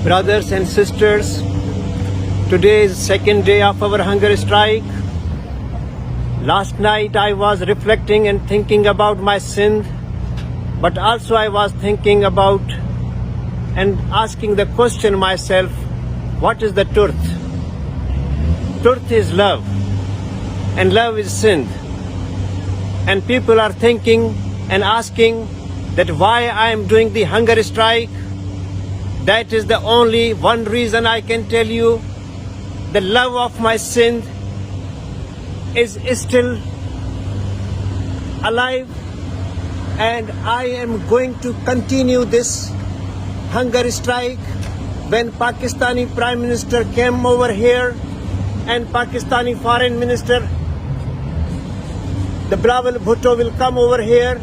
Brothers and sisters, today is second day of our hunger strike. Last night I was reflecting and thinking about my Sindh, but also I was thinking about and asking the question myself, what is the truth? Truth is love, and love is Sindh. And people are thinking and asking that why I am doing the hunger strike. That is the only one reason I can tell you. The love of my Sindh is still alive, and I am going to continue this hunger strike. When Pakistani Prime Minister came over here and Pakistani Foreign Minister the Bilawal Bhutto will come over here,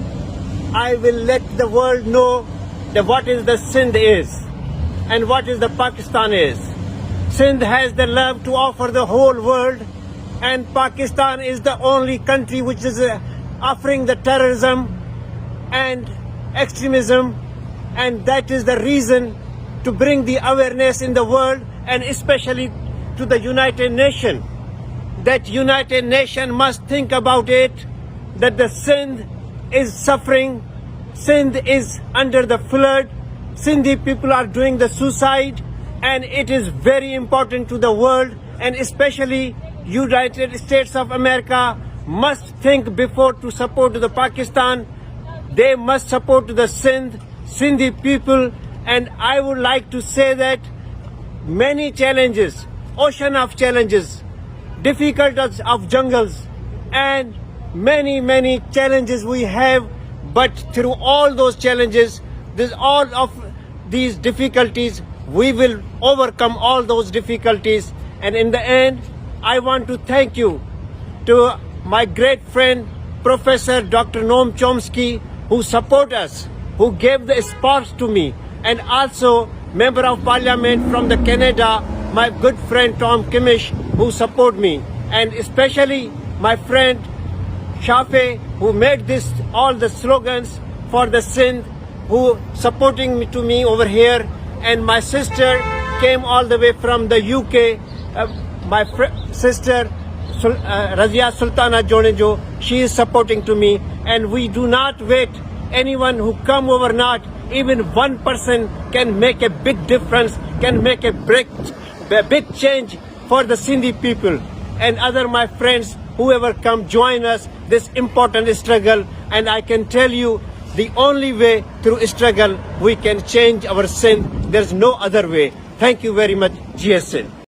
I will let the world know that what is the Sindh is and what is the Pakistan is. Sindh has the love to offer the whole world, and Pakistan is the only country which is offering the terrorism and extremism, and that is the reason to bring the awareness in the world, and especially to the United Nations. That United Nations must think about it, that the Sindh is suffering, Sindh is under the flood, Sindhi people are doing the suicide, and it is very important to the world, and especially United States of America must think before to support the Pakistan. They must support the Sindhi people, and I would like to say that many challenges, ocean of challenges, difficulties of jungles, and many challenges we have, but through all those challenges, all of these difficulties, we will overcome all those difficulties. And in the end, I want to thank you to my great friend Professor Dr. Noam Chomsky, who support us, who gave the sparks to me, and also Member of Parliament from the Canada, my good friend Tom Kimish, who support me, and especially my friend Shafe, who made this all the slogans for the Sindh, who supporting me over here, and my sister came all the way from the UK, my sister Razia Sultana Junejo, she is supporting to me, and we do not wait. Anyone who come over not, even one person can make a big difference, can make a big change for the Sindhi people. And other my friends, whoever come join us this important struggle, and I can tell you the only way through struggle we can change our Sindh. There's no other way. Thank you very much, GSN.